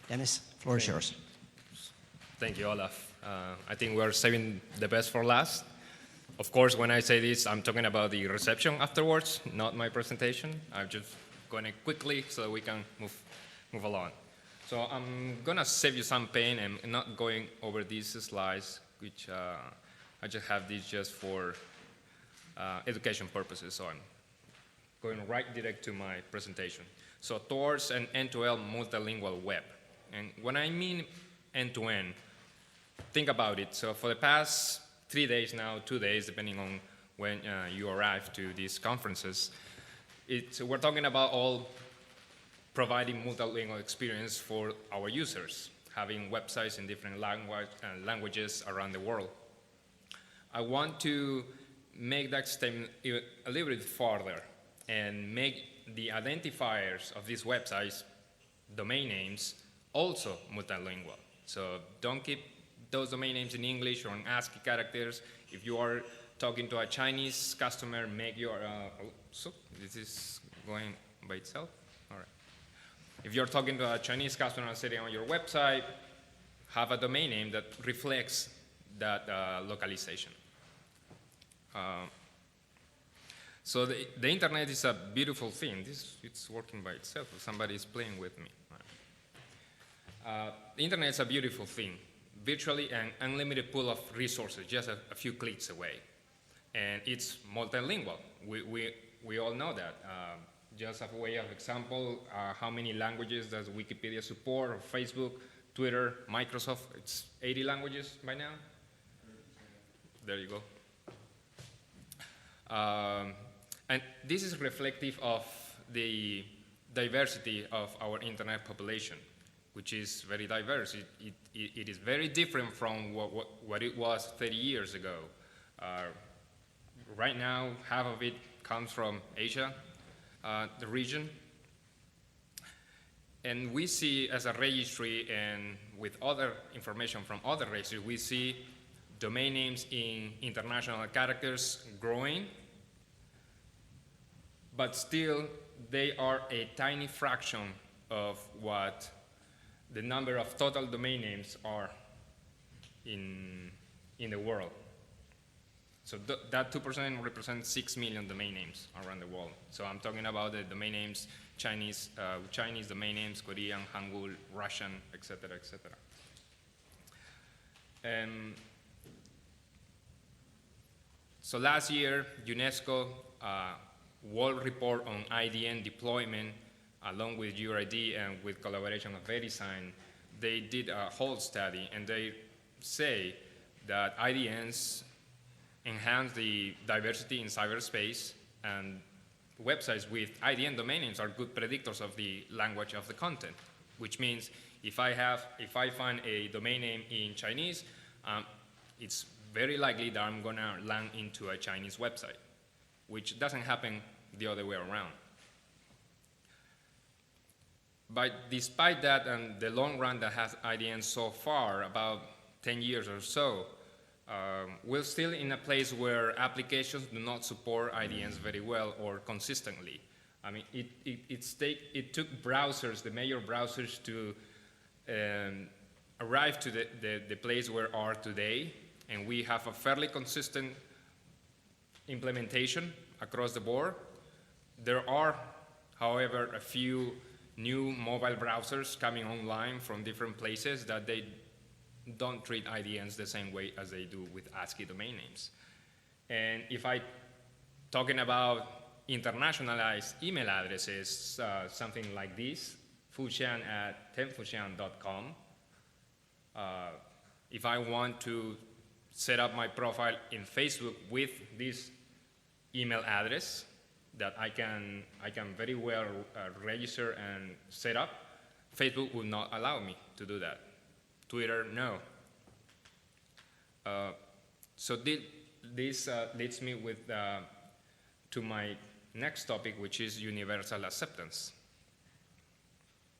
Dennis, floor is yours. Thank you, Olaf. I think we're saving the best for last. Of course, when I say this, I'm talking about the reception afterwards, not my presentation. I'm just going to quickly so that we can move along. So I'm going to save you some pain and not going over these slides, which I just have these just for education purposes. So I'm going right direct to my presentation. So towards an end-to-end multilingual web. And when I mean end-to-end, think about it. So for the past 3 days now, 2 days, depending on when you arrive to these conferences, we're talking about all providing multilingual experience for our users, having websites in different languages around the world. I want to make that statement a little bit farther and make the identifiers of these websites, domain names, also multilingual. So don't keep those domain names in English or in ASCII characters. If you are talking to a Chinese customer, make your, so this is going by itself? All right. If you're talking to a Chinese customer sitting on your website, have a domain name that reflects that localization. So the internet is a beautiful thing. It's working by itself. Somebody is playing with me. The internet is a beautiful thing. Virtually an unlimited pool of resources, just a few clicks away. And it's multilingual. We all know that. Just as a way of example, how many languages does Wikipedia support, or Facebook, Twitter, Microsoft? It's 80 languages by now? There you go. And this is reflective of the diversity of our internet population, which is very diverse. It is very different from what it was 30 years ago. Right now, half of it comes from Asia, the region. And we see as a registry and with other information from other registries, we see domain names in international characters growing, but still they are a tiny fraction of what the number of total domain names are in the world. So that 2% represents 6 million domain names around the world. So I'm talking about the domain names, Chinese domain names, Korean, Hangul, Russian, etc., etc. So last year, UNESCO World Report on IDN deployment, along with URID and with collaboration of Verisign, they did a whole study, and they say that IDNs enhance the diversity in cyberspace, and websites with IDN domain names are good predictors of the language of the content, which means if I find a domain name in Chinese, it's very likely that I'm going to land into a Chinese website, which doesn't happen the other way around. But despite that and the long run that has IDN so far, about 10 years or so, we're still in a place where applications do not support IDNs very well or consistently. I mean, it took browsers, the major browsers, to arrive to the place where we are today, and we have a fairly consistent implementation across the board. There are, however, a few new mobile browsers coming online from different places that they don't treat IDNs the same way as they do with ASCII domain names. And if I'm talking about internationalized email addresses, something like this, fuxian@10fuxian.com. If I want to set up my profile in Facebook with this email address that I can very well register and set up, Facebook will not allow me to do that. Twitter, no. So this leads me to my next topic, which is universal acceptance.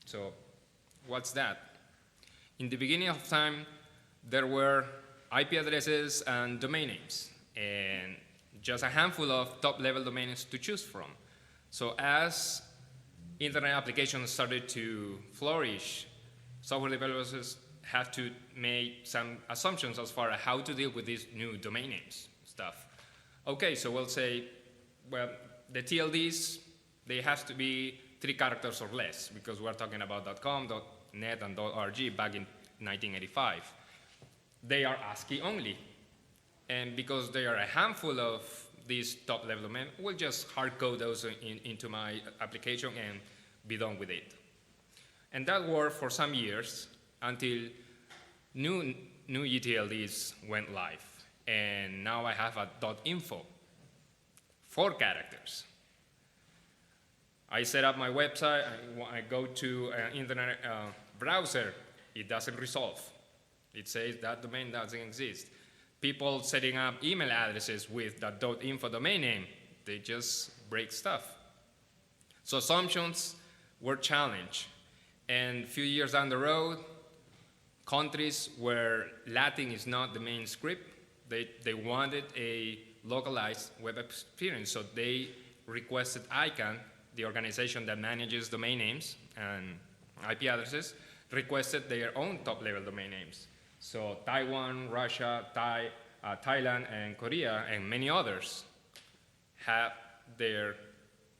So what's that? In the beginning of time, there were IP addresses and domain names, and just a handful of top-level domain names to choose from. So as internet applications started to flourish, software developers have to make some assumptions as far as how to deal with these new domain names stuff. Okay, so we'll say, well, the TLDs, they have to be 3 characters or less, because we're talking about .com, .net, and .org back in 1985. They are ASCII only. And because there are a handful of these top-level domains, we'll just hard-code those into my application and be done with it. And that worked for some years until new UTLDs went live. And now I have a .info, 4 characters. I set up my website, I go to an internet browser, it doesn't resolve. It says that domain doesn't exist. People setting up email addresses with that .info domain name, they just break stuff. So assumptions were challenged. And a few years down the road, countries where Latin is not the main script, they wanted a localized web experience. So they requested ICANN, the organization that manages domain names and IP addresses, requested their own top-level domain names. So Taiwan, Russia, Thailand, and Korea, and many others have their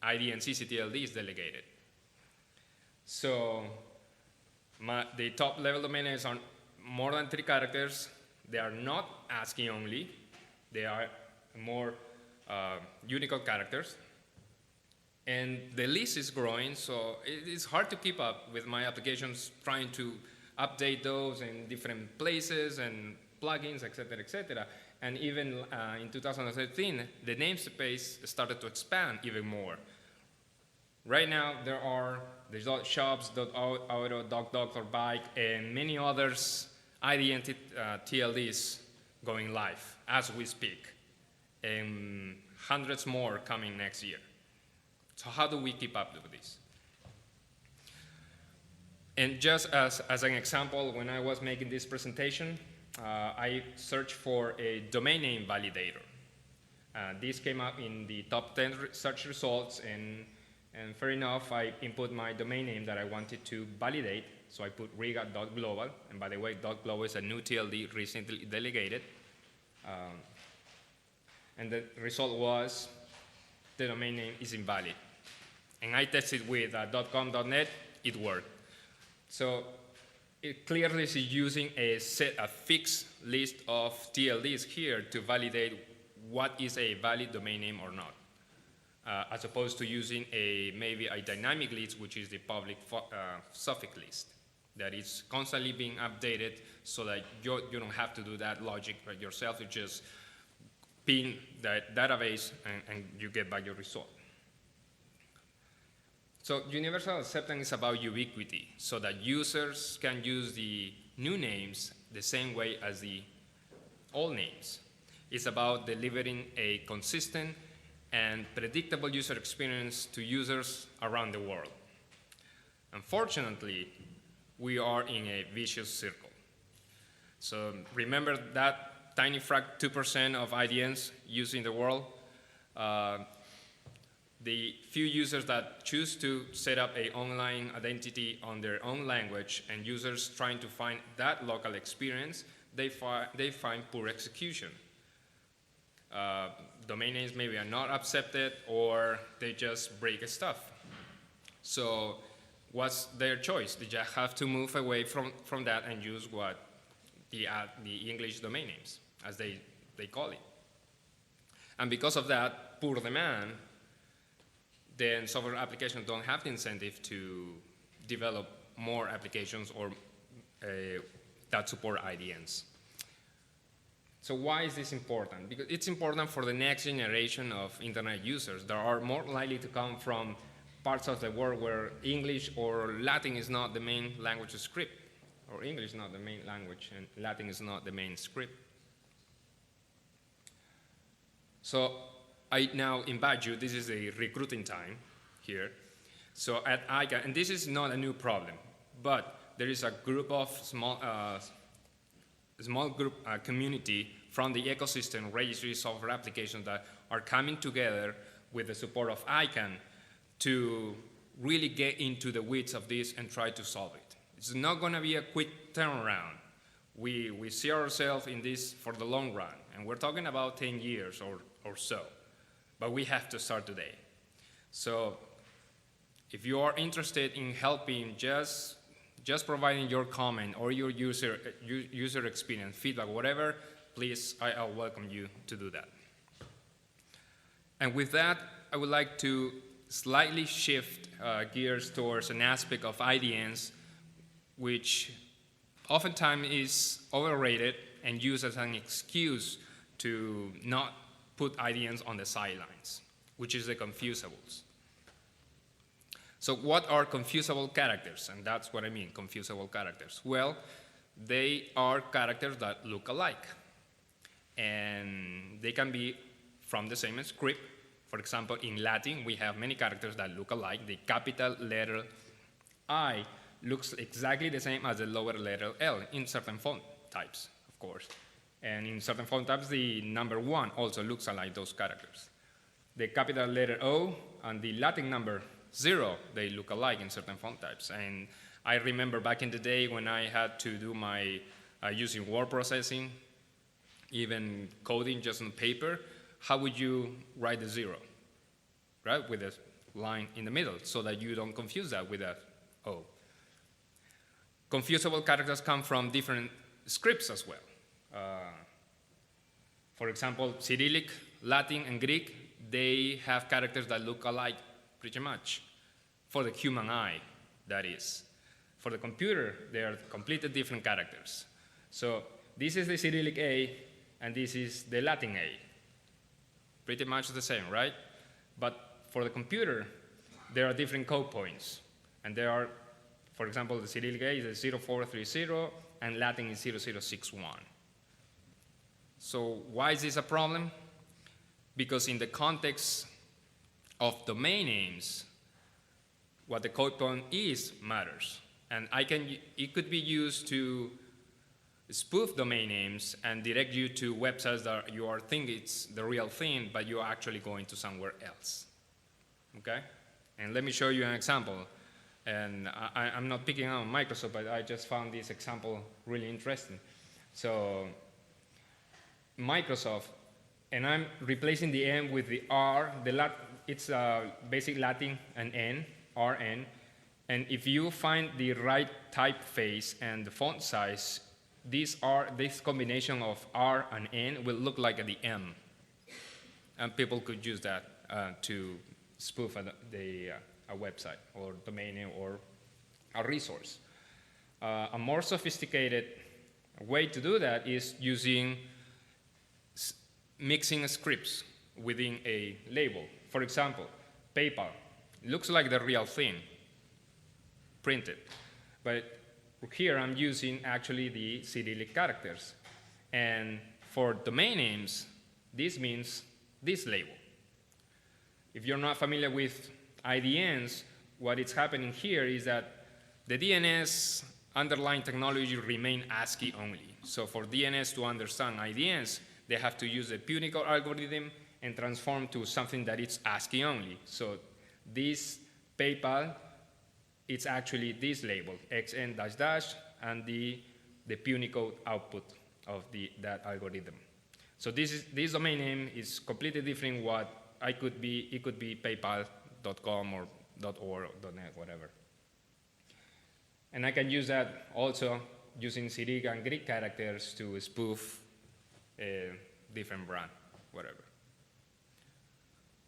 ID and CCTLDs delegated. So the top-level domain names are more than 3 characters. They are not ASCII only. They are more Unicode characters. And the list is growing, so it is hard to keep up with my applications, trying to update those in different places and plugins, et cetera, and even in 2013, the namespace started to expand even more. Right now, there's .shops, .auto, .docs or bike, and many others ID TLDs going live as we speak, and hundreds more coming next year. So how do we keep up with this? And just as an example, when I was making this presentation, I searched for a domain name validator. This came up in the top 10 search results, and fair enough, I input my domain name that I wanted to validate. So I put riga.global, and by the way, .global is a new TLD recently delegated. And the result was the domain name is invalid. And I tested with .com, .net, it worked. So it clearly is using a fixed list of TLDs here to validate what is a valid domain name or not, as opposed to using maybe a dynamic list, which is the public suffix list that is constantly being updated, so that you don't have to do that logic yourself. You just pin that database and you get back your result. So universal acceptance is about ubiquity, so that users can use the new names the same way as the old names. It's about delivering a consistent and predictable user experience to users around the world. Unfortunately, we are in a vicious circle. So remember that tiny 2% of IDNs used in the world? The few users that choose to set up an online identity on their own language, and users trying to find that local experience, they find poor execution. Domain names maybe are not accepted, or they just break stuff. So what's their choice? They just have to move away from that and use what the English domain names, as they call it. And because of that poor demand, then software applications don't have the incentive to develop more applications or that support IDNs. So why is this important? Because it's important for the next generation of internet users that are more likely to come from parts of the world where English or Latin is not the main language script, or English is not the main language and Latin is not the main script. So I now invite you, this is a recruiting time here. So at ICANN, and this is not a new problem, but there is a group of small group community from the ecosystem registry software applications that are coming together with the support of ICANN to really get into the weeds of this and try to solve it. It's not going to be a quick turnaround. We see ourselves in this for the long run, and we're talking about 10 years or so, but we have to start today. So if you are interested in helping, just providing your comment or your user experience, feedback, whatever, please, I'll welcome you to do that. And with that, I would like to slightly shift gears towards an aspect of IDNs which oftentimes is overrated and used as an excuse to not put IDNs on the sidelines, which is the confusables. So what are confusable characters? And that's what I mean, confusable characters. Well, they are characters that look alike. And they can be from the same script. For example, in Latin, we have many characters that look alike. The capital letter I looks exactly the same as the lower letter L in certain font types, of course. And in certain font types, the number 1 also looks alike those characters. The capital letter O and the Latin number 0, they look alike in certain font types. And I remember back in the day when I had to do my using word processing, even coding just on paper, how would you write the 0? Right, with a line in the middle so that you don't confuse that with a O. Confusable characters come from different scripts as well. For example, Cyrillic, Latin, and Greek, they have characters that look alike pretty much. For the human eye, that is. For the computer, they are completely different characters. So this is the Cyrillic A, and this is the Latin A. Pretty much the same, right? But for the computer, there are different code points. And there are, for example, the Cyrillic A is 0430, and Latin is 0061. So why is this a problem? Because in the context of domain names, what the code point is matters. And it could be used to spoof domain names and direct you to websites that you are thinking it's the real thing, but you're actually going to somewhere else. Okay? And let me show you an example. And I'm not picking on Microsoft, but I just found this example really interesting. So Microsoft, and I'm replacing the M with the R. It's basic Latin and N, RN. And if you find the right typeface and the font size, this combination of R and N will look like the M. And people could use that to spoof a website or domain name or a resource. A more sophisticated way to do that is using mixing scripts within a label. For example, PayPal looks like the real thing, printed. But here I'm using actually the Cyrillic characters. And for domain names, this means this label. If you're not familiar with IDNs, what is happening here is that the DNS underlying technology remain ASCII only. So for DNS to understand IDNs, they have to use the Punicle algorithm and transform to something that is ASCII only. So this PayPal, it's actually this label, xn -- and the Punicode output of that algorithm. So this domain name is completely different. It could be paypal.com or .org or .net, whatever. And I can use that also using Cyrillic and Greek characters to spoof a different brand, whatever.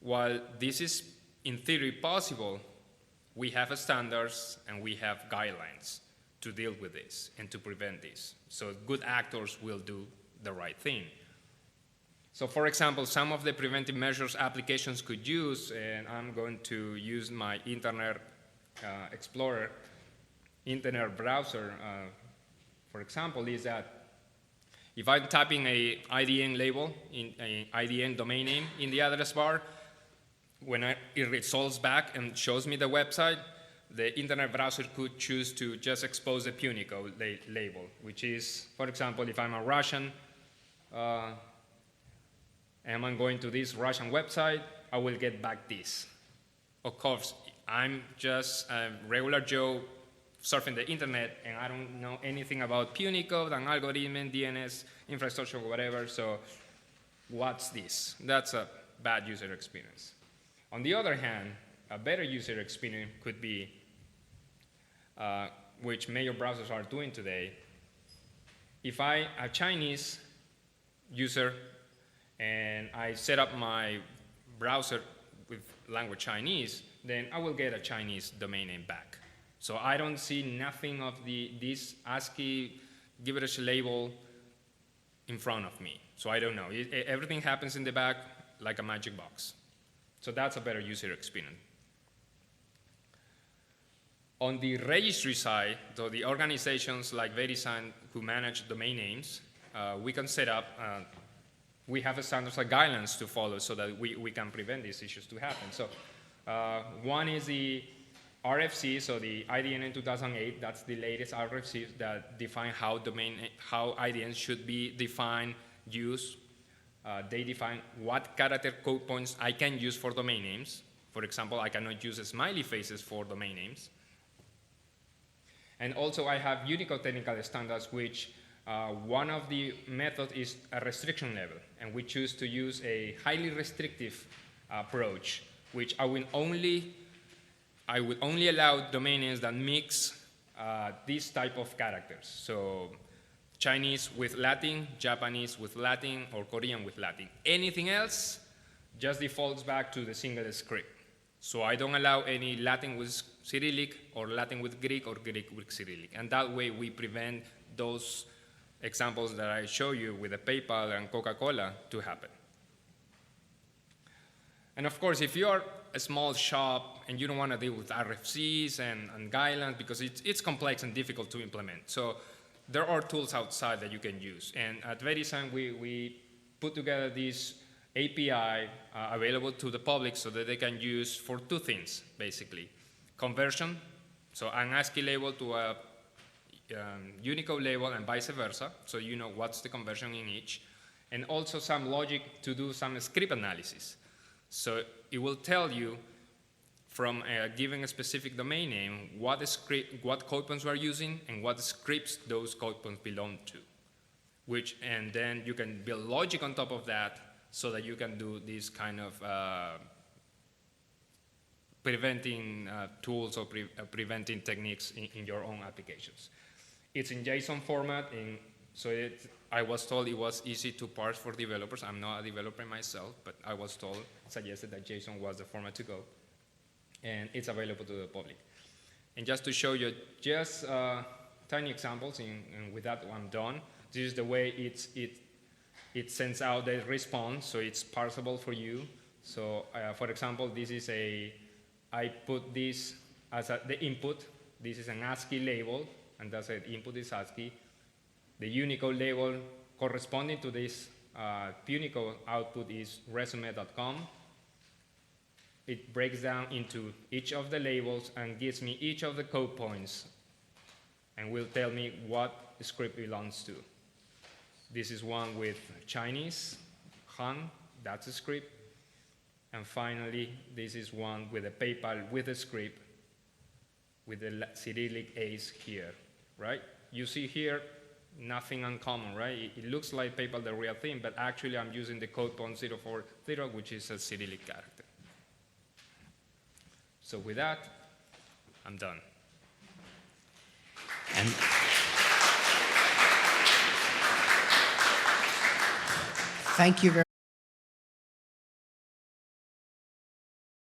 While this is in theory possible, we have standards and we have guidelines to deal with this and to prevent this. So good actors will do the right thing. So for example, some of the preventive measures applications could use, and I'm going to use my Internet Explorer, Internet browser, for example, is that if I'm typing a IDN label, in an IDN domain name in the address bar, when it resolves back and shows me the website, the Internet browser could choose to just expose the Punicode label, which is, for example, if I'm a Russian, and I'm going to this Russian website, I will get back this. Of course, I'm just a regular Joe surfing the internet and I don't know anything about Punicode and algorithm, DNS, infrastructure, whatever, so what's this? That's a bad user experience. On the other hand, a better user experience could be, which major browsers are doing today. If I'm a Chinese user and I set up my browser with language Chinese, then I will get a Chinese domain name back. So I don't see nothing of this ASCII gibberish label in front of me. So I don't know. Everything happens in the back like a magic box. So that's a better user experience. On the registry side, so the organizations like Verisign who manage domain names, we can set up, we have standards and guidelines to follow so that we can prevent these issues to happen. So one is the RFC, so the IDN in 2008, that's the latest RFC that define how IDNs should be defined, used. They define what character code points I can use for domain names. For example, I cannot use smiley faces for domain names. And also I have Unicode technical standards, which one of the methods is a restriction level. And we choose to use a highly restrictive approach, which I would only allow domain names that mix these type of characters. So Chinese with Latin, Japanese with Latin, or Korean with Latin. Anything else just defaults back to the single script. So I don't allow any Latin with Cyrillic, or Latin with Greek, or Greek with Cyrillic. And that way we prevent those examples that I show you with the PayPal and Coca-Cola to happen. And of course, if you're a small shop and you don't want to deal with RFCs and guidelines because it's complex and difficult to implement. So there are tools outside that you can use. And at Verisign, we put together this API available to the public so that they can use for two things, basically. Conversion, so an ASCII label to a Unicode label and vice versa, so you know what's the conversion in each. And also some logic to do some script analysis. So it will tell you from giving a specific domain name what code points we're using and what scripts those code points belong to. And then you can build logic on top of that so that you can do these kind of preventing tools or preventing techniques in your own applications. It's in JSON format, I was told it was easy to parse for developers. I'm not a developer myself, but I was suggested that JSON was the format to go. And it's available to the public. And just to show you just tiny examples, and with that I'm done. This is the way it sends out the response, so it's parsable for you. So for example, this is I put this as the input. This is an ASCII label, and that's it, input is ASCII. The Unicode label corresponding to this Unicode output is resume.com. It breaks down into each of the labels and gives me each of the code points and will tell me what the script belongs to. This is one with Chinese, Han, that's a script. And finally, this is one with a PayPal with a script with the Cyrillic A's here, right? You see here, nothing uncommon, right? It looks like PayPal the real thing, but actually I'm using the code point 040, which is a Cyrillic character. So with that, I'm done. And thank you very much.